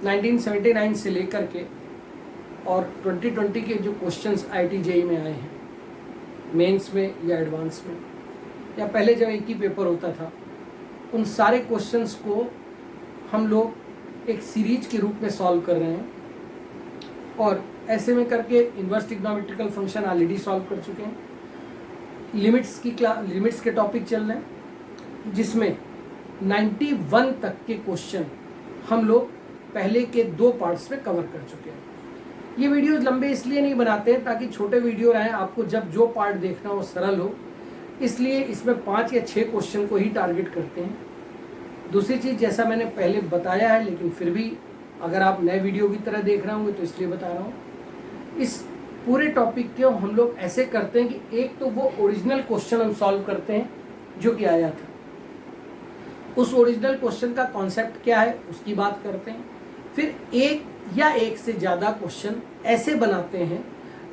1979 से लेकर के और 2020 के जो क्वेश्चंस IIT JEE में आए हैं, मेंस में या एडवांस में, या पहले जब एक ही पेपर होता था, उन सारे क्वेश्चंस को हम लोग एक सीरीज के रूप में सॉल्व कर रहे हैं। और ऐसे में करके inverse trigonometrical function already solve कर चुके हैं। लिमिट्स के टॉपिक चल रहे हैं, जिसमें 91 तक के क्वेश्चन हम लोग पहले के 2 पार्ट्स में कवर कर चुके हैं। ये वीडियो लंबे इसलिए नहीं बनाते हैं ताकि छोटे वीडियो रहें, आपको जब जो पार्ट देखना हो सरल हो, इसलिए इसमें 5 या 6 क्वेश्चन को ही टारगेट करते हैं। दूसरी चीज़, जैसा मैंने पहले बताया है, लेकिन फिर भी अगर आप नए वीडियो की तरह देख रहे होंगे तो इसलिए बता रहा हूँ, इस पूरे टॉपिक को हम लोग ऐसे करते हैं कि एक तो वो ओरिजिनल क्वेश्चन हम सॉल्व करते हैं जो कि आया था, उस ओरिजिनल क्वेश्चन का कॉन्सेप्ट क्या है उसकी बात करते हैं, फिर एक या एक से ज़्यादा क्वेश्चन ऐसे बनाते हैं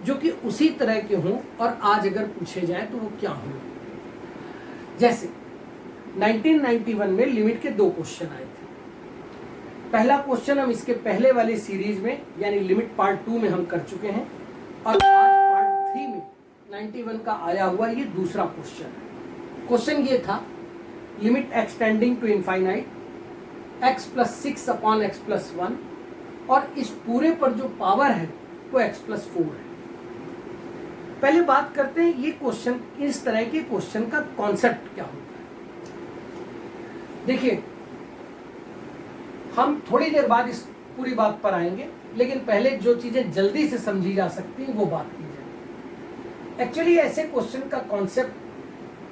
जो कि उसी तरह के हों और आज अगर पूछे जाएं तो वो क्या होंगे। जैसे 1991 में लिमिट के 2 क्वेश्चन आए थे। पहला क्वेश्चन हम इसके पहले वाली सीरीज में यानी लिमिट पार्ट 2 में हम कर चुके हैं, और आज पार्ट 3 में 91 का आया हुआ ये दूसरा क्वेश्चन है। क्वेश्चन ये था, limit extending to infinite x + 6 / x + 1, और इस पूरे पर जो पावर है वो x + 4 है। पहले बात करते हैं ये क्वेश्चन, इस तरह के क्वेश्चन का कॉन्सेप्ट क्या होता है। देखिए, हम थोड़ी देर बाद इस पूरी बात पर आएंगे, लेकिन पहले जो चीजें जल्दी से समझी जा सकती हैं वो बात की जाए। एक्चुअली ऐसे क्वेश्चन का कॉन्सेप्ट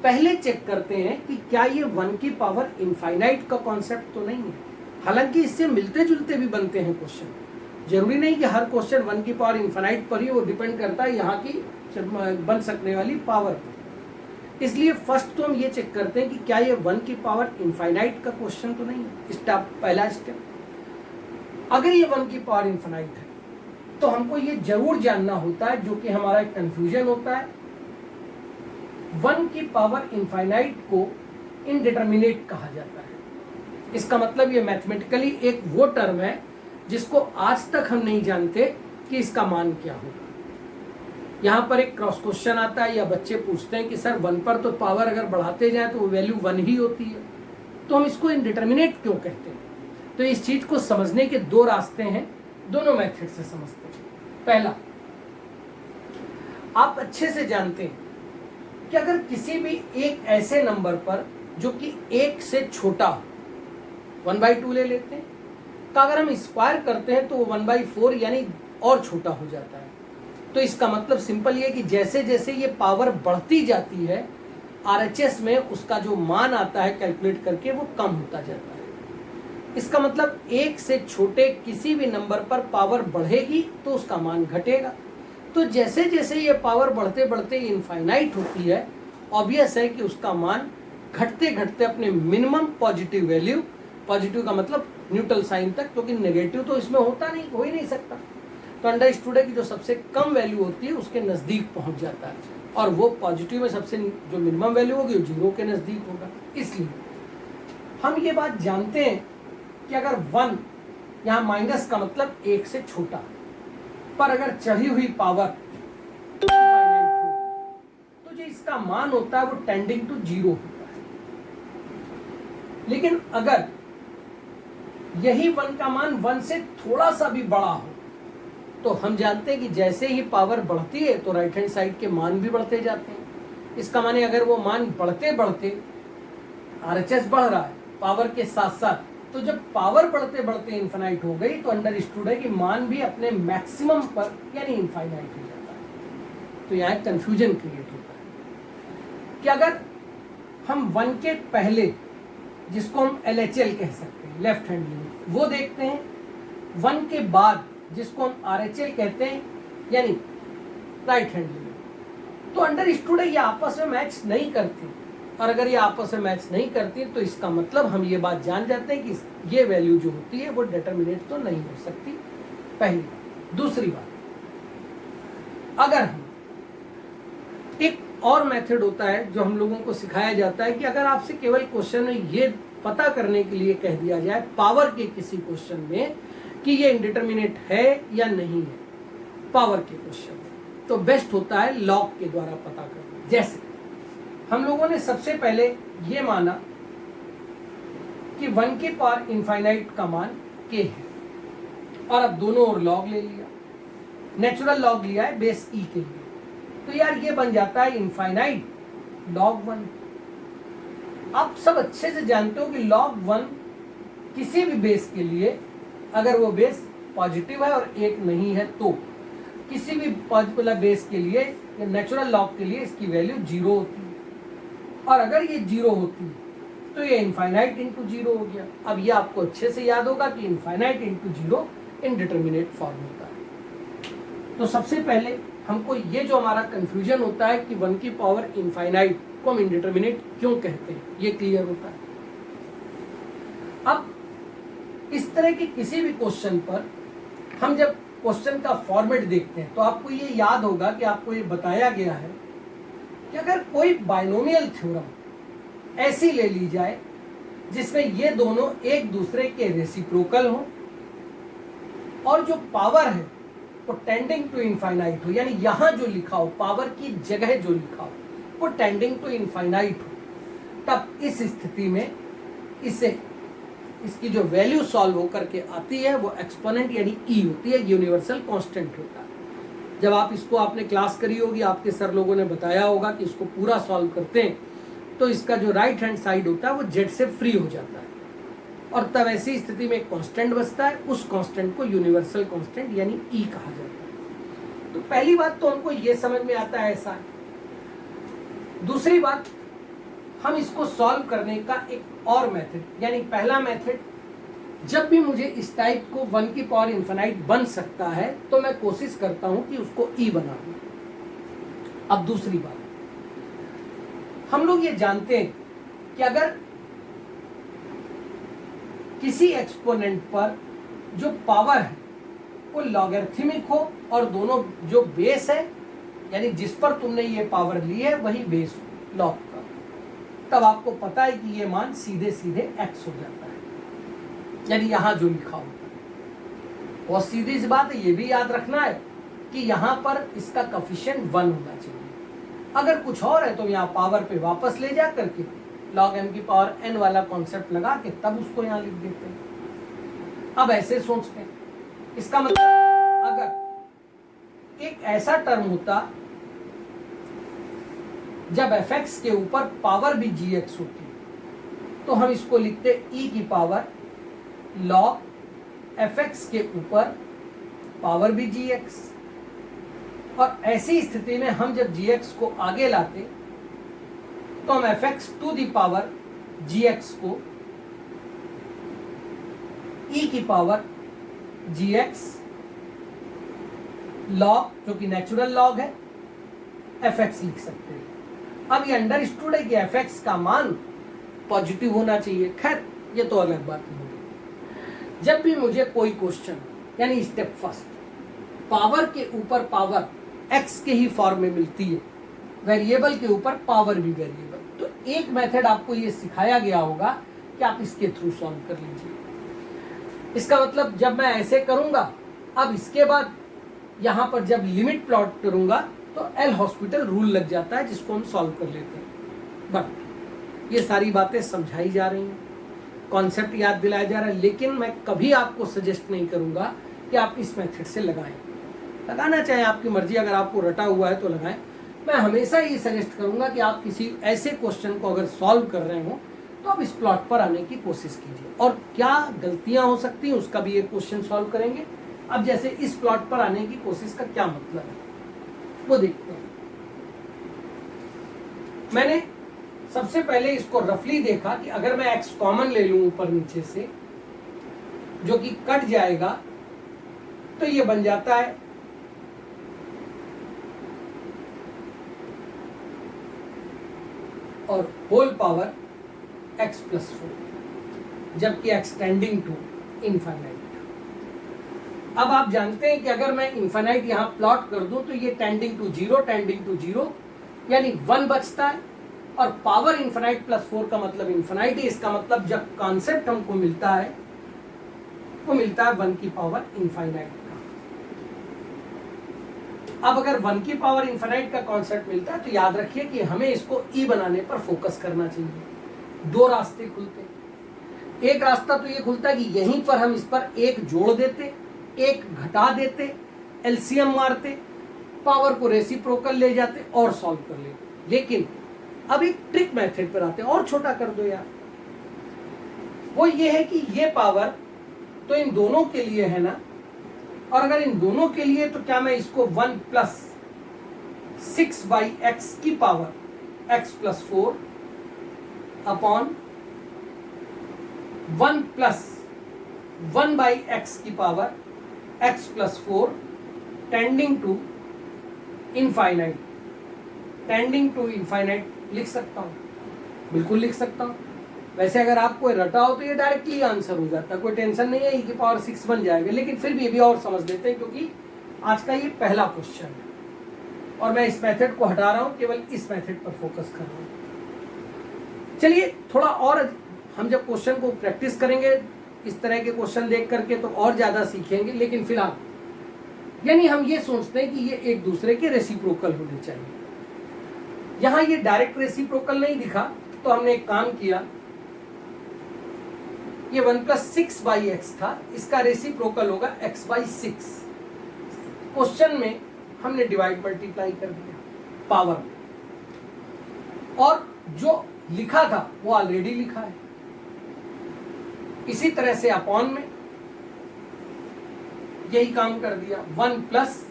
पहले चेक करते हैं कि क्या ये 1 की पावर इनफाइनाइट का कॉन्सेप्ट तो नहीं है। हालांकि इससे मिलते जुलते भी बनते हैं क्वेश्चन, जरूरी नहीं कि हर क्वेश्चन 1 की पावर इनफाइनाइट पर ही, वो डिपेंड करता है यहाँ की बन सकने वाली पावर पर। इसलिए फर्स्ट तो हम ये चेक करते हैं कि क्या ये 1 की पावर इनफाइनाइट का क्वेश्चन तो नहीं है। स्टेप, पहला स्टेप, अगर ये 1 की पावर इनफाइनाइट है तो हमको ये जरूर जानना होता है, जो कि हमारा एक कंफ्यूजन होता है, 1 की पावर इनफाइनाइट को इनडिटर्मिनेट कहा जाता है। इसका मतलब ये मैथमेटिकली एक वो टर्म है जिसको आज तक हम नहीं जानते कि इसका मान क्या होगा। यहाँ पर एक क्रॉस क्वेश्चन आता है, या बच्चे पूछते हैं कि सर 1 पर तो पावर अगर बढ़ाते जाए तो वो वैल्यू 1 ही होती है, तो हम इसको इनडिटर्मिनेट क्यों कहते हैं। तो इस चीज को समझने के 2 रास्ते हैं, दोनों मेथड से समझते हैं। पहला, आप अच्छे से जानते हैं कि अगर किसी भी एक ऐसे नंबर पर जो कि 1 से छोटा 1/2 ले लेते हैं, का अगर हम स्क्वायर करते हैं तो वो 1/4 यानी और छोटा हो जाता है। तो इसका मतलब सिंपल ये कि जैसे जैसे ये पावर बढ़ती जाती है, RHS में उसका जो मान आता है कैलकुलेट करके वो कम होता जाता है। इसका मतलब 1 से छोटे किसी भी नंबर पर पावर बढ़ेगी तो उसका मान घटेगा। तो जैसे जैसे ये पावर बढ़ते बढ़ते इनफाइनाइट होती है, ऑब्वियस है कि उसका मान घटते घटते अपने मिनिमम पॉजिटिव वैल्यू, पॉजिटिव का मतलब न्यूट्रल साइन तक, क्योंकि नेगेटिव तो इसमें होता नहीं, हो ही नहीं सकता, तो अंडरस्टूड है कि जो सबसे कम वैल्यू होती है उसके नज़दीक पहुंच जाता है, और वो पॉजिटिव में सबसे जो मिनिमम वैल्यू होगी वो 0 के नज़दीक होगा। इसलिए हम ये बात जानते हैं कि अगर 1, यहाँ माइनस का मतलब 1 से छोटा, पर अगर चढ़ी हुई पावर इनफाइनाइट हो तो जो इसका मान होता है वो टेंडिंग टू 0 होता है। लेकिन अगर यही 1 का मान 1 से थोड़ा सा भी बड़ा हो तो हम जानते हैं कि जैसे ही पावर बढ़ती है तो राइट हैंड साइड के मान भी बढ़ते जाते हैं। इसका माने अगर वो मान बढ़ते बढ़ते RHS बढ़ रहा है पावर के साथ साथ, तो जब पावर बढ़ते बढ़ते इनफाइनाइट हो गई तो अंडरस्टूड है कि मान भी अपने मैक्सिमम पर यानी इनफाइनाइट हो जाता है। तो यहाँ कंफ्यूजन क्रिएट होता है कि अगर हम 1 के पहले, जिसको हम LHL कह सकते हैं, लेफ्ट हैंड लिमिट, वो देखते हैं, 1 के बाद जिसको हम RHL कहते हैं यानी राइट हैंड लिमिट, तो अंडरस्टूड है ये आपस में मैच नहीं करती, और अगर ये आपस में मैच नहीं करती तो इसका मतलब हम ये बात जान जाते हैं कि ये वैल्यू जो होती है वो डिटर्मिनेट तो नहीं हो सकती, पहली बात। दूसरी बात, अगर हम एक और मेथड होता है जो हम लोगों को सिखाया जाता है कि अगर आपसे केवल क्वेश्चन में ये पता करने के लिए कह दिया जाए पावर के किसी क्वेश्चन में कि ये इंडिटरमिनेट है या नहीं है पावर के क्वेश्चन में, तो बेस्ट होता है लॉग के द्वारा पता करना। जैसे हम लोगों ने सबसे पहले ये माना कि 1 की पावर इनफाइनाइट का मान k है, और अब दोनों ओर लॉग ले लिया, नेचुरल लॉग लिया है बेस e के लिए, तो यार ये बन जाता है इनफाइनाइट log 1। आप सब अच्छे से जानते हो कि log 1 किसी भी बेस के लिए अगर वो बेस पॉजिटिव है और 1 नहीं है तो किसी भी पर्टिकुलर बेस के लिए या नेचुरल लॉग के लिए इसकी वैल्यू 0 होती है, और अगर ये 0 होती है तो ये इनफाइनाइट इंटू 0 हो गया। अब ये आपको अच्छे से याद होगा कि इनफाइनाइट इंटू 0 इनडिटरमिनेट फॉर्म होता है। तो सबसे पहले हमको ये जो हमारा कंफ्यूजन होता है कि 1 की पावर इनफाइनाइट को हम इनडिटरमिनेट क्यों कहते हैं, ये क्लियर होता है। अब इस तरह के किसी भी क्वेश्चन पर हम जब क्वेश्चन का फॉर्मेट देखते हैं तो आपको ये याद होगा कि आपको ये बताया गया है कि अगर कोई बाइनोमियल थ्योरम ऐसी ले ली जाए जिसमें ये दोनों एक दूसरे के रेसिप्रोकल हो और जो पावर है वो टेंडिंग टू इनफाइनाइट हो, यानी यहां जो लिखा हो पावर की जगह जो लिखा हो वो टेंडिंग टू इनफाइनाइट हो, तब इस स्थिति में इसे इसकी जो वैल्यू सॉल्व होकर के आती है वो एक्सपोनेंट यानी ई होती है, यूनिवर्सल कांस्टेंट होता है। जब आप इसको आपने क्लास करी होगी, आपके सर लोगों ने बताया होगा कि इसको पूरा सॉल्व करते हैं तो इसका जो राइट हैंड साइड होता है वो जेड से फ्री हो जाता है, और तब ऐसी स्थिति में एक कांस्टेंट बचता है, उस कांस्टेंट को यूनिवर्सल कांस्टेंट यानी ई कहा जाता है। तो पहली बात तो हमको ये समझ में आता है ऐसा है। दूसरी बात, हम इसको सॉल्व करने का एक और मेथड, यानी पहला मेथड, जब भी मुझे इस टाइप को 1 की पावर इनफाइनाइट बन सकता है तो मैं कोशिश करता हूं कि उसको ई बना दूं। अब दूसरी बात, हम लोग ये जानते हैं कि अगर किसी एक्सपोनेंट पर जो पावर है वो लॉगरिथमिक हो और दोनों जो बेस है यानी जिस पर तुमने ये पावर ली है वही बेस हो लॉग का, तब आपको पता है कि ये मान सीधे सीधे x हो जाता है, यानी यहां जो लिखा होता है। और सीधी सी बात है, ये भी याद रखना है कि यहां पर इसका कोफिशिएंट 1 होना चाहिए। अगर कुछ और है तो यहाँ पावर पे वापस ले जा करके log m की पावर n वाला कॉन्सेप्ट लगा के तब उसको यहाँ लिख देते हैं। अब ऐसे सोचते हैं, इसका मतलब अगर एक ऐसा टर्म होता जब fx के ऊपर पावर भी gx होती तो हम इसको लिखते e की पावर log fx के ऊपर पावर भी gx, और ऐसी स्थिति में हम जब gx को आगे लाते तो हम fx to the power gx को e की पावर gx log, जो कि नेचुरल लॉग है, fx लिख सकते हैं। अब ये अंडरस्टूड है कि fx का मान पॉजिटिव होना चाहिए। खैर ये तो अलग बात है। जब भी मुझे कोई क्वेश्चन यानी स्टेप फर्स्ट पावर के ऊपर पावर x के ही फॉर्म में मिलती है, वेरिएबल के ऊपर पावर भी वेरिएबल, तो एक मेथड आपको ये सिखाया गया होगा कि आप इसके थ्रू सॉल्व कर लीजिए। इसका मतलब जब मैं ऐसे करूंगा, अब इसके बाद यहां पर जब लिमिट प्लॉट करूंगा तो एल हॉस्पिटल रूल लग जाता है जिसको हम सॉल्व कर लेते हैं। बट ये सारी बातें समझाई जा रही हैं, कॉन्सेप्ट याद दिलाया जा रहा है, लेकिन मैं कभी आपको सजेस्ट नहीं करूंगा कि आप इस मेथड से लगाएं। लगाना चाहे आपकी मर्जी, अगर आपको रटा हुआ है तो लगाएं। मैं हमेशा ये सजेस्ट करूंगा कि आप किसी ऐसे क्वेश्चन को अगर सॉल्व कर रहे हो तो आप इस प्लॉट पर आने की कोशिश कीजिए, और क्या गलतियां हो सकती हैं उसका भी एक क्वेश्चन सॉल्व करेंगे। अब जैसे इस प्लॉट पर आने की कोशिश का क्या मतलब है वो देखते हैं। मैंने सबसे पहले इसको रफली देखा कि अगर मैं x कॉमन ले लूं ऊपर नीचे से, जो कि कट जाएगा, तो ये बन जाता है और होल पावर x प्लस 4, जबकि x टेंडिंग टू इनफाइनाइट। अब आप जानते हैं कि अगर मैं इनफाइनाइट यहां प्लॉट कर दूं तो ये टेंडिंग टू जीरो यानी 1 बचता है, और पावर इनफाइनाइट प्लस 4 का मतलब इनफाइनाइट है। इसका मतलब जब कॉन्सेप्ट हमको मिलता है वो मिलता है 1 की पावर इनफाइनाइट का। अब अगर 1 की पावर इनफाइनाइट का कॉन्सेप्ट मिलता है तो याद रखिए कि हमें इसको ई बनाने पर फोकस करना चाहिए। दो रास्ते खुलते हैं। एक रास्ता तो ये खुलता है कि यहीं पर हम इस पर एक जोड़ देते, एक घटा देते, एलसीएम मारते, पावर को रेसिप्रोकल ले जाते और सॉल्व कर लेते। लेकिन अब एक ट्रिक मेथड पर आते हैं, और छोटा कर दो यार। वो ये है कि ये पावर तो इन दोनों के लिए है ना, और अगर इन दोनों के लिए तो क्या मैं इसको 1 प्लस 6/x की power x plus 4 upon 1 plus 1/x की power x plus 4 tending to infinite लिख सकता हूं? बिल्कुल लिख सकता हूं। वैसे अगर आपको रटा हो तो ये डायरेक्टली आंसर हो जाता है, कोई टेंशन नहीं है, e की पावर 6 बन जाएगा। लेकिन फिर भी ये भी और समझ लेते हैं, क्योंकि आज का ये पहला क्वेश्चन है और मैं इस मेथड को हटा रहा हूं, केवल इस मेथड पर फोकस कर रहा हूं। चलिए थोड़ा और हम जब क्वेश्चन को प्रैक्टिस करेंगे इस तरह के क्वेश्चन देख करके तो और ज्यादा सीखेंगे। लेकिन फिलहाल यानी हम ये सोचते हैं कि ये एक दूसरे के रेसिप्रोकल होने चाहिए। यहां ये डायरेक्ट रेसिप्रोकल नहीं दिखा तो हमने एक काम किया, ये 1 प्लस 6/x था, इसका रेसिप्रोकल होगा x/6। क्वेश्चन में हमने डिवाइड मल्टीप्लाई कर दिया पावर में, और जो लिखा था वो ऑलरेडी लिखा है। इसी तरह से अपॉन में यही काम कर दिया, 1 प्लस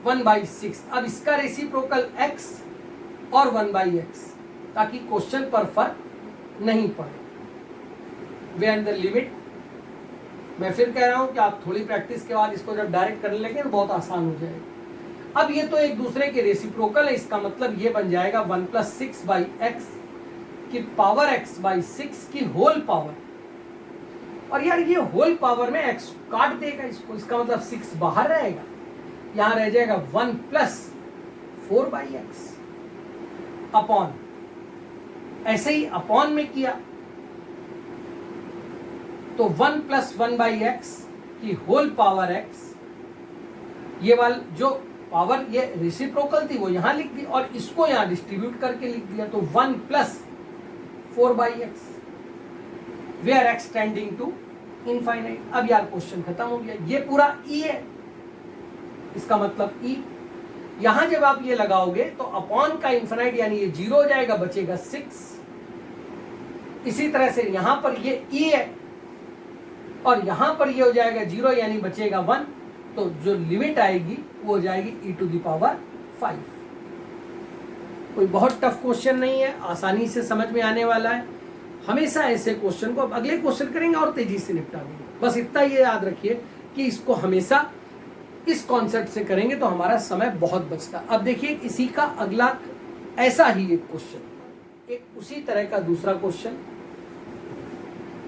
1/6। अब इसका रेसिप्रोकल x और 1/x, ताकि क्वेश्चन पर फर्क नहीं पड़े। वे एंड द लिमिट, मैं फिर कह रहा हूं कि आप थोड़ी प्रैक्टिस के बाद इसको जब डायरेक्ट करने लगे तो बहुत आसान हो जाएगा। अब ये तो एक दूसरे के रेसिप्रोकल है, इसका मतलब ये बन जाएगा 1 प्लस 6/x की पावर x/6 की होल पावर। और यार ये होल पावर में x काट देगा इसको, इसका मतलब 6 बाहर रहेगा, यहां रह जाएगा 1 प्लस 4/x अपॉन, ऐसे ही अपॉन में किया तो 1 प्लस 1/x की होल पावर x, ये वाला जो पावर ये रेसिप्रोकल थी वो यहां लिख दी और इसको यहां डिस्ट्रीब्यूट करके लिख दिया, तो 1 plus 4/x where x tending to infinite. अब यार क्वेश्चन खत्म हो गया, ये पूरा e है, इसका मतलब e। यहां जब आप ये लगाओगे तो अपॉन का इनफाइनाइट यानी ये 0 हो जाएगा, बचेगा 6। इसी तरह से यहां पर ये e है और यहां पर ये हो जाएगा 0 यानी बचेगा 1, तो जो लिमिट आएगी वो हो जाएगी e⁵ कोई बहुत टफ क्वेश्चन नहीं है, आसानी से समझ में आने वाला है। हमेशा ऐसे क्वेश्चन को, अब अगले क्वेश्चन करेंगे और तेजी से निपटा देंगे। बस इतना ये याद रखिए कि इसको हमेशा इस कॉन्सेप्ट से करेंगे तो हमारा समय बहुत बचता है। अब देखिए इसी का अगला ऐसा ही एक क्वेश्चन, एक उसी तरह का दूसरा क्वेश्चन।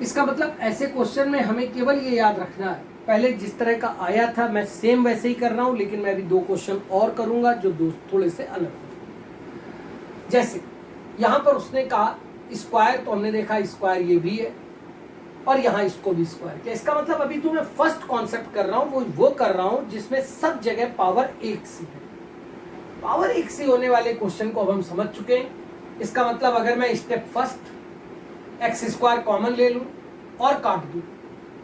इसका मतलब ऐसे क्वेश्चन में हमें केवल ये याद रखना है, पहले जिस तरह का आया था मैं सेम वैसे ही कर रहा हूं, लेकिन मैं अभी 2 क्वेश्चन और करूंगा जो थोड़े से अलग होंगे। जैसे यहां पर उसने कहा स्क्वायर, तो हमने देखा स्क्वायर ये भी है और यहां इसको भी स्क्वायर किया। इसका मतलब अभी तो मैं फर्स्ट कॉन्सेप्ट कर रहा हूं, वो कर रहा हूं जिसमें सब जगह पावर 1 सी है। पावर 1 सी होने वाले क्वेश्चन को अब हम समझ चुके हैं। इसका मतलब अगर मैं स्टेप फर्स्ट x² कॉमन ले लूं और काट दूं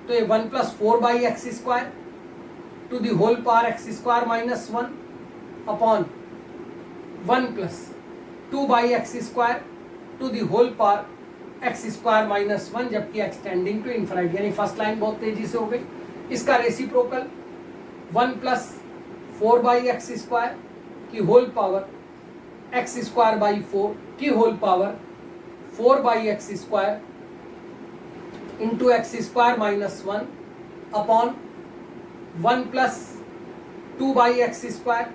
तो ये 1 plus 4/x² to the whole power x² minus 1 upon 1 plus 2/x² to the whole power x² minus 1, जबकि एक्सटेंडिंग टू इनफाइनाइट, यानी फर्स्ट लाइन बहुत तेजी से हो गई। इसका रेसिप्रोकल 1 प्लस 4/x² की होल पावर x²/4 की whole power 4/x² into x² minus 1 upon 1 plus 2/x²,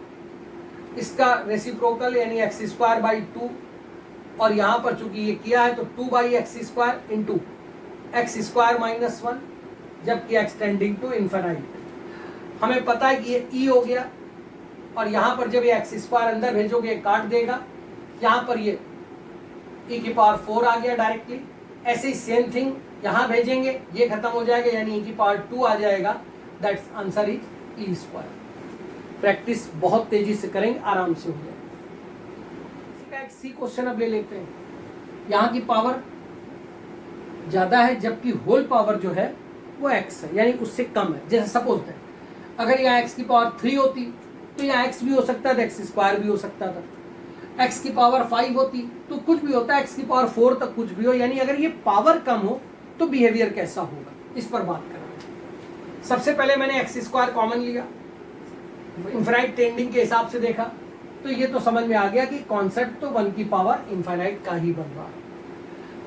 इसका रेसिप्रोकल यानी x²/2, और यहां पर चूंकि ये किया है तो 2/x² इंटू x² माइनस 1, जबकि एक्सटेंडिंग टू इनफाइनाइट। हमें पता है कि ये e हो गया और यहां पर जब ये x² अंदर भेजोगे काट देगा, यहां पर ये e⁴ आ गया डायरेक्टली। ऐसे ही सेम थिंग यहाँ भेजेंगे, ये खत्म हो जाएगा, यानी e की पावर 2 आ जाएगा। That's answer is e square. Practice बहुत तेजी से करेंगे, आराम से हो जाएगा। एक सी क्वेश्चन अब ले लेते हैं। यहाँ की पावर ज्यादा है जबकि होल पावर जो है वो x है, यानी उससे कम है। जैसे सपोज दैट अगर यहाँ x की पावर 3 होती तो यहाँ x भी हो सकता था, x स्क्वायर भी हो सकता था। x की पावर 5 होती तो कुछ भी होता, x की पावर 4 तक कुछ भी हो। यानी अगर ये पावर कम हो तो बिहेवियर कैसा होगा, इस पर बात करेंगे। सबसे पहले मैंने x स्क्वायर कॉमन लिया, इनफाइनाइट टेंडिंग के हिसाब से देखा तो ये तो समझ में आ गया कि कॉन्सेप्ट तो 1 की पावर इनफाइनाइट का ही बन रहा है।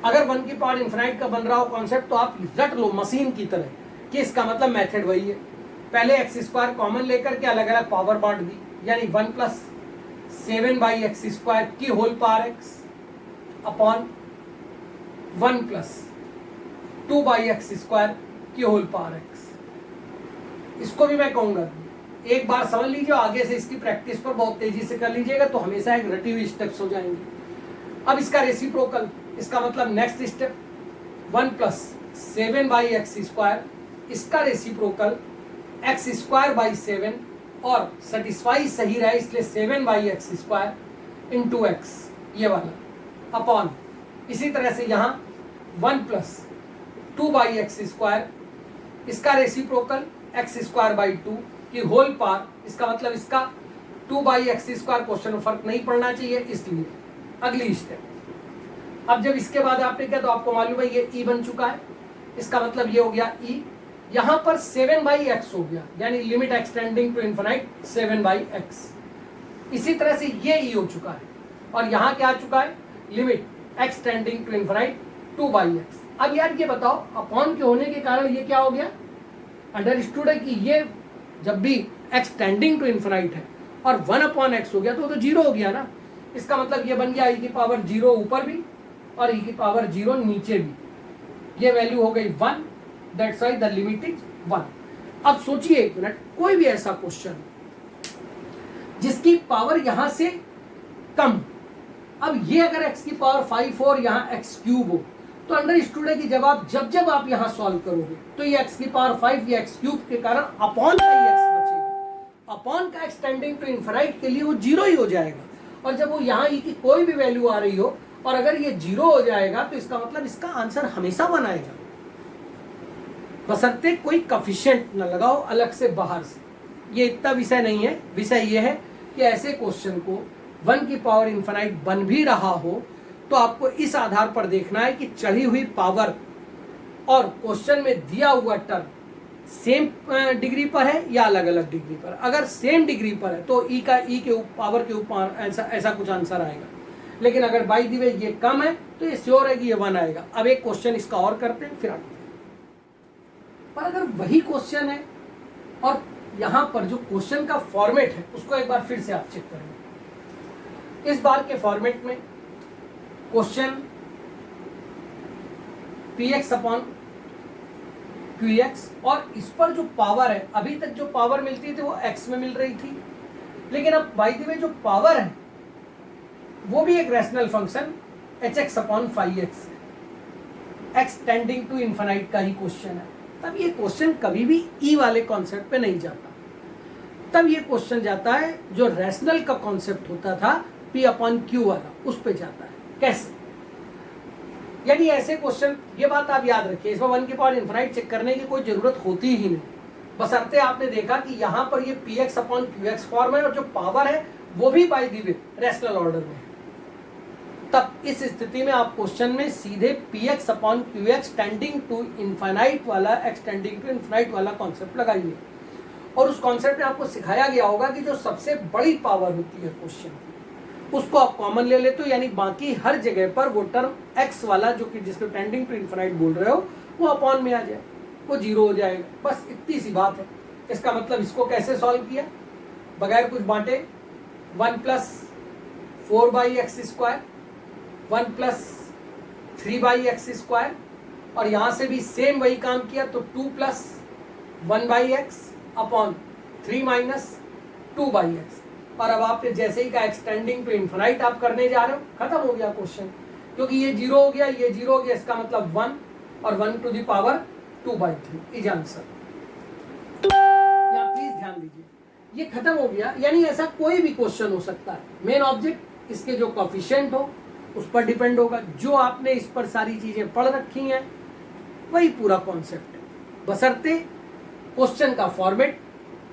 अगर 1 की पावर इनफाइनाइट का बन रहा हो कॉन्सेप्ट तो आप रट लो मशीन की तरह कि इसका मतलब मेथड वही है। पहले एक्स स्क्वायर कॉमन लेकर के अलग अलग पावर बांट दी, यानी 1 प्लस 7/x स्क्वायर की whole power x upon 1 plus 2/x square की होल पावर x। इसको भी मैं कहूंगा एक बार समझ लीजिए, आगे से इसकी प्रैक्टिस पर बहुत तेजी से कर लीजिएगा तो हमेशा एक रटी हुई स्टेप्स हो जाएंगे। अब इसका रेसिप्रोकल, इसका मतलब next step 1 plus 7/x square, इसका रेसिप्रोकल x स्क्वायर बाई 7 और सेटिस्फाई सही रहे इसलिए 7/x स्क्वायर इंटू x ये वाला अपॉन, इसी तरह से यहाँ 1 प्लस 2/x स्क्वायर, इसका रेसिप्रोकल x स्क्वायर बाई 2 की होल पावर, इसका मतलब इसका 2/x स्क्वायर क्वेश्चन में फर्क नहीं पड़ना चाहिए इसलिए अगली स्टेप। अब जब इसके बाद आपने किया तो आपको मालूम है ये e बन चुका है, इसका मतलब ये हो गया e, यहां पर 7/x हो गया, यानी limit extending to infinite 7/x। इसी तरह से ये e हो चुका है और यहां क्या आ चुका है, limit extending to infinite 2/x। अब यार ये बताओ अपॉन के होने के कारण ये क्या हो गया, अंडरस्टूड है कि ये जब भी एक्सटेंडिंग टू इनफिनाइट है और 1/x हो गया तो 0 हो गया ना। इसका मतलब ये बन गया e की पावर 0 ऊपर भी और e की पावर 0 नीचे भी, ये वैल्यू हो गई 1। That's why the limit is 1। अब सोचिए एक मिनट, कोई भी ऐसा क्वेश्चन जिसकी पावर यहां से कम, अब ये अगर x की पावर 5 और यहाँ x क्यूब हो तो अंडरस्टूड है कि जब आप यहाँ सॉल्व करोगे तो ये x की पावर 5 या x क्यूब के कारण अपॉन का ही x बचेगा। अपॉन का एक्सटेंडिंग टू इनफिनाइट के लिए वो 0 ही हो जाएगा, और जब वो यहाँ e की कोई भी वैल्यू आ रही हो और अगर ये 0 हो जाएगा तो इसका मतलब इसका आंसर हमेशा 1 आएगा, बशर्ते कोई कॉफिशिएंट न लगाओ अलग से बाहर से। ये इतना विषय नहीं है, विषय ये है कि ऐसे क्वेश्चन को 1 की पावर इनफिनाइट बन भी रहा हो तो आपको इस आधार पर देखना है कि चढ़ी हुई पावर और क्वेश्चन में दिया हुआ टर्म सेम डिग्री पर है या अलग अलग डिग्री पर। अगर सेम डिग्री पर है तो ई के पावर के ऊपर ऐसा कुछ आंसर आएगा, लेकिन अगर बाई दी वे ये कम है तो ये श्योर है कि ये 1 आएगा। अब एक क्वेश्चन इसका और करते हैं फिर आगे। पर अगर वही क्वेश्चन है और यहाँ पर जो क्वेश्चन का फॉर्मेट है उसको एक बार फिर से आप चेक करेंगे। इस बार के फॉर्मेट में क्वेश्चन px अपॉन qx और इस पर जो पावर है, अभी तक जो पावर मिलती थी वो x में मिल रही थी, लेकिन अब बाय द वे जो पावर है वो भी एक rational function hx upon 5x है, x टेंडिंग टू इनफिनाइट का ही क्वेश्चन है। तब ये क्वेश्चन कभी भी ई वाले कॉन्सेप्ट पे नहीं जाता, तब ये क्वेश्चन जाता है जो रैशनल का कॉन्सेप्ट होता था p अपॉन क्यू वाला, उस पे जाता है। कैसे, यानी ऐसे क्वेश्चन, ये बात आप याद रखिए, इसमें 1 की पावर इनफिनाइट चेक करने की कोई जरूरत होती ही नहीं, बशर्ते आपने देखा कि यहाँ पर ये px अपॉन qx फॉर्म है और जो पावर है वो भी by the way rational order में है। तब इस स्थिति में आप क्वेश्चन में सीधे px upon qx tending to infinite वाला, एक्सटेंडिंग टू इनफिनाइट वाला कॉन्सेप्ट लगाइए, और उस कॉन्सेप्ट में आपको सिखाया गया होगा कि जो सबसे बड़ी पावर होती है क्वेश्चन की उसको आप कॉमन ले लेते हो, यानी बाकी हर जगह पर वो टर्म x वाला जो कि जिसको टेंडिंग टू इनफिनाइट बोल रहे हो वो अपॉन में आ जाए, वो 0 हो जाएगा। बस इतनी सी बात है। इसका मतलब इसको कैसे सॉल्व किया, बगैर कुछ बांटे 1 plus 4/x square, 1 plus 3/x square, और यहाँ से भी सेम वही काम किया तो 2 plus 1/x upon 3 minus 2/x। और अब आपने जैसे ही का एक्सटेंडिंग टू इनफिनाइट आप करने जा रहे हो, खत्म हो गया क्वेश्चन, क्योंकि ये 0 हो गया, ये 0 हो गया, इसका मतलब 1, और 1 to the power 2/3 is answer. यहाँ प्लीज ध्यान दीजिए, ये खत्म हो गया। यानी ऐसा कोई भी क्वेश्चन हो सकता है, मेन ऑब्जेक्ट इसके जो कोफिशिएंट हो उस पर डिपेंड होगा। जो आपने इस पर सारी चीजें पढ़ रखी हैं वही पूरा कॉन्सेप्ट है, बशर्ते क्वेश्चन का फॉर्मेट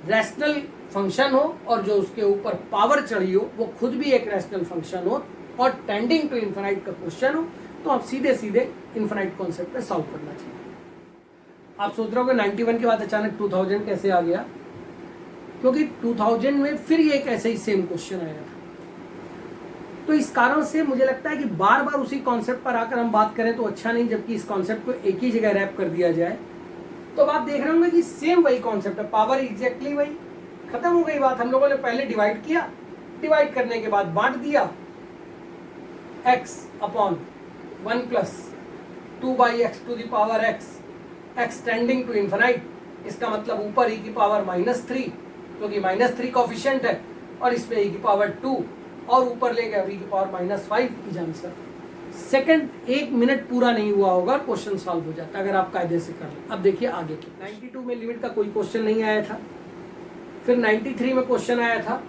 रैशनल फंक्शन हो और जो उसके ऊपर पावर चढ़ी हो वो खुद भी एक रैशनल फंक्शन हो और टेंडिंग टू इन्फिनाइट का क्वेश्चन हो, तो आप सीधे सीधे इन्फिनाइट कॉन्सेप्ट पे सॉल्व करना चाहिए। आप सोच रहे हो कि 91 के बाद अचानक 2000 कैसे आ गया? क्योंकि 2000 में फिर ये एक ऐसे ही सेम क्वेश्चन आया था। तो इस कारण से मुझे लगता है कि बार बार उसी कॉन्सेप्ट पर आकर हम बात करें तो अच्छा नहीं, जबकि इस कॉन्सेप्ट को एक ही जगह रैप कर दिया जाए। तो अब आप देख रहे होंगे कि सेम वही कॉन्सेप्ट है, पावर एग्जैक्टली वही। खत्म हो गई बात। हम लोगों ने पहले डिवाइड किया, डिवाइड करने के बाद बांट दिया, x upon 1 plus 2/x to the power x tending to infinite. इसका मतलब ऊपर e की पावर -3, क्योंकि -3 कोफिशिएंट है, और इसमें e की पावर 2 और ऊपर ले गए e की power -5 is answer. Second 1 minute पूरा नहीं हुआ होगा, क्वेश्चन सॉल्व हो जाता अगर आप कायदे से कर लें। अब देखिए आगे की 92 में लिमिट का कोई क्वेश्चन नहीं आया था। फिर 93 में क्वेश्चन आया था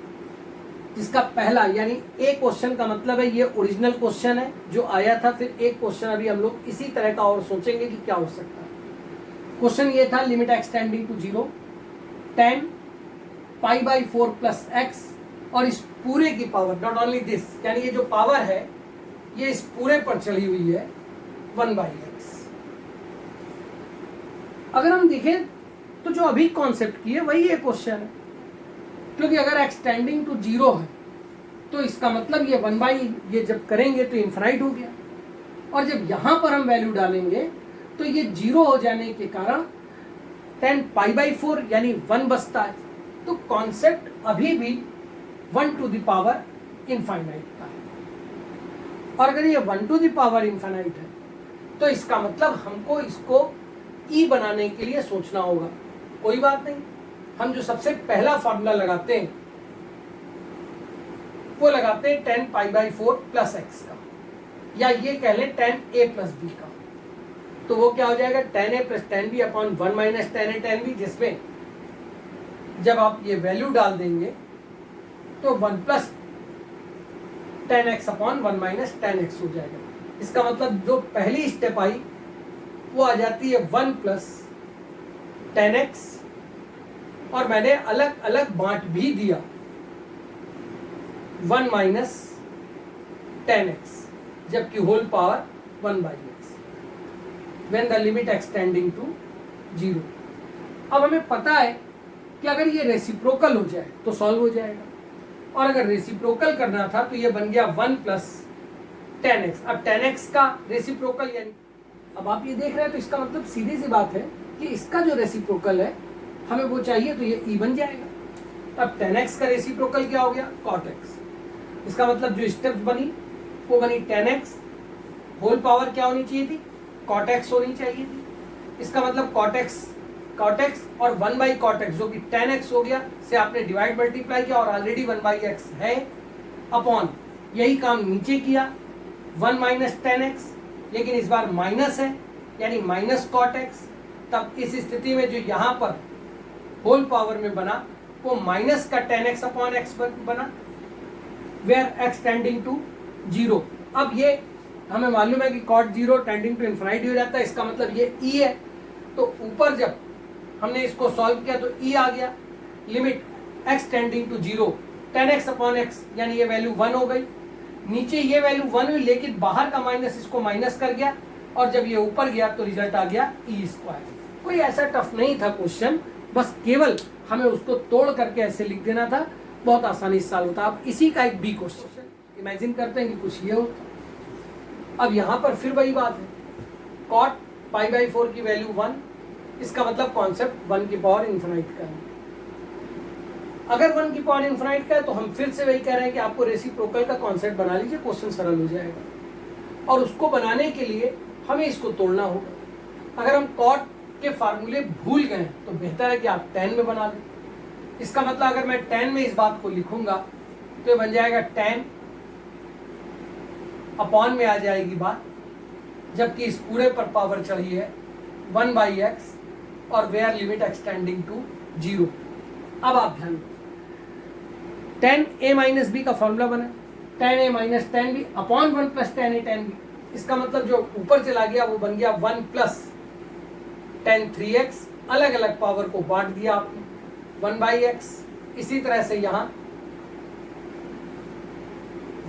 जिसका पहला यानी एक क्वेश्चन का मतलब है ये ओरिजिनल क्वेश्चन है जो आया था। फिर एक क्वेश्चन अभी हम लोग इसी तरह का और सोचेंगे कि क्या हो सकता है। क्वेश्चन ये था limit extending to 0 10 π/4 plus x, और इस पूरे की पावर नॉट ओनली दिस, यानी ये जो पावर है ये इस पूरे पर चढ़ी हुई है 1/x। अगर हम देखें तो जो अभी कॉन्सेप्ट की है वही एक क्वेश्चन है, क्योंकि अगर एक्सटेंडिंग टू 0 है तो इसका मतलब ये 1 ये जब करेंगे तो इन्फिनाइट हो गया, और जब यहां पर हम वैल्यू डालेंगे तो ये 0 हो जाने के कारण 10 π/4 यानी 1 बचता है। तो कॉन्सेप्ट अभी भी 1 टू द पावर इनफाइनाइट का है, और अगर ये 1 टू द पावर इनफाइनाइट है तो इसका मतलब हमको इसको e बनाने के लिए सोचना होगा। कोई बात नहीं, हम जो सबसे पहला फॉर्मूला लगाते हैं वो लगाते हैं 10 π/4 प्लस x का, या ये कह लें 10a प्लस b का। तो वो क्या हो जाएगा 10a plus 10b upon 1 minus 10a 10b, जिसमें जब आप ये वैल्यू डाल देंगे तो 1 plus 10x upon 1 minus 10x हो जाएगा। इसका मतलब जो पहली स्टेप आई वो आ जाती है 1 प्लस 10x, और मैंने अलग अलग बांट भी दिया 1 माइनस 10x, जबकि whole power 1/x when the limit extending to 0। अब हमें पता है कि अगर ये रेसिप्रोकल हो जाए तो सॉल्व हो जाएगा, और अगर रेसिप्रोकल करना था तो ये बन गया 1 प्लस 10x। अब 10x का रेसिप्रोकल यानी अब आप ये देख रहे हैं तो इसका मतलब सीधी सी बात है कि इसका जो रेसिप्रोकल है हमें वो चाहिए, तो ये e बन जाएगा। अब 10x का रेसिप्रोकल क्या हो गया cot x। इसका मतलब जो स्टेप्स बनी वो बनी 10x, होल पावर क्या होनी चाहिए थी cot x होनी चाहिए थी। इसका मतलब cot x और 1/cot x जो कि 10x हो गया से आपने डिवाइड मल्टीप्लाई किया और ऑलरेडी 1/x है, अपॉन यही काम नीचे किया 1 माइनस 10x, लेकिन इस बार माइनस है यानी माइनस cot x। तब इस स्थिति में जो यहाँ पर होल पावर में बना वो माइनस का 10x अपॉन x बना, वेयर x टेंडिंग टू 0। अब ये हमें मालूम है कि cot 0 टेंडिंग टू इन्फिनाइट हो जाता है, इसका मतलब ये e है। तो ऊपर जब हमने इसको सॉल्व किया तो e आ गया, limit x tending to 0 10x upon x, यानी ये वैल्यू 1 हो गई। नीचे ये वैल्यू 1 हुई, लेकिन बाहर का माइनस इसको माइनस कर गया, और जब ये ऊपर गया तो रिजल्ट आ गया e²। कोई ऐसा टफ नहीं था क्वेश्चन, बस केवल हमें उसको तोड़ करके ऐसे लिख देना था, बहुत आसानी से सॉल्व होता। अब इसी का एक बी क्वेश्चन इमेजिन करते हैं कि कुछ ये होता। अब यहाँ पर फिर वही बात है, cot π/4 की वैल्यू 1, इसका मतलब कॉन्सेप्ट 1 की पावर इन्फिनाइट का है। अगर 1 की पावर इन्फिनाइट का है तो हम फिर से वही कह रहे हैं कि आपको रेसिप्रोकल का कॉन्सेप्ट बना लीजिए, क्वेश्चन सरल हो जाएगा। और उसको बनाने के लिए हमें इसको तोड़ना होगा। अगर हम cot के फार्मूले भूल गए तो बेहतर है कि आप 10 में बना लें। इसका मतलब अगर मैं 10 में इस बात को लिखूंगा तो ये बन जाएगा 10 अपॉन में आ जाएगी बात जबकि इस पूरे पर पावर चढ़ी है 1/x और वेयर लिमिट एक्सटेंडिंग टू 0। अब आप ध्यान दो, tan a माइनस बी का फॉर्मूला बना, tan a minus tan b upon 1 plus tan a tan b। इसका मतलब जो ऊपर चला गया वो बन गया 1 प्लस tan 3x, अलग अलग पावर को बांट दिया आपने 1/x। इसी तरह से यहाँ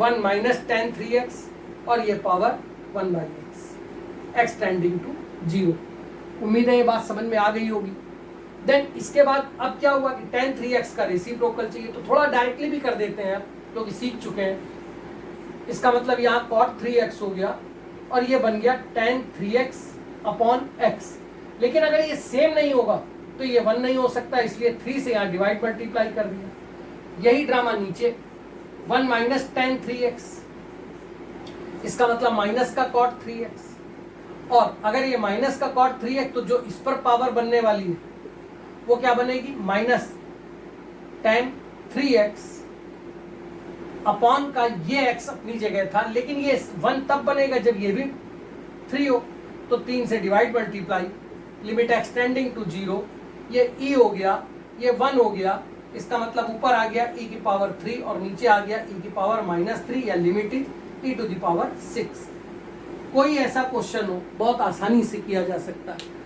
1 माइनस tan 3x और ये पावर 1/x एक्सटेंडिंग टू 0। उम्मीद है ये बात समझ में आ गई होगी। देन इसके बाद अब क्या हुआ कि tan 3x का रेसिप्रोकल चाहिए, तो थोड़ा डायरेक्टली भी कर देते हैं, आप क्योंकि सीख चुके हैं। इसका मतलब यहाँ cot 3x हो गया और ये बन गया tan 3x अपॉन x। लेकिन अगर ये सेम नहीं होगा तो ये 1 नहीं हो सकता, इसलिए 3 से यहाँ डिवाइड मल्टीप्लाई कर दिया। यही ड्रामा नीचे 1 माइनस tan 3x, इसका मतलब माइनस का cot 3x, और अगर ये माइनस का cot 3x तो जो इस पर पावर बनने वाली है वो क्या बनेगी, माइनस tan 3x अपॉन का ये x अपनी जगह था, लेकिन ये 1 तब बनेगा जब ये भी 3 हो, तो 3 से divide multiply, limit extending to 0, ये e हो गया, ये 1 हो गया। इसका मतलब ऊपर आ गया e की पावर 3 और नीचे आ गया e की पावर -3, या limit is e to the power 6। कोई ऐसा क्वेश्चन हो बहुत आसानी से किया जा सकता है।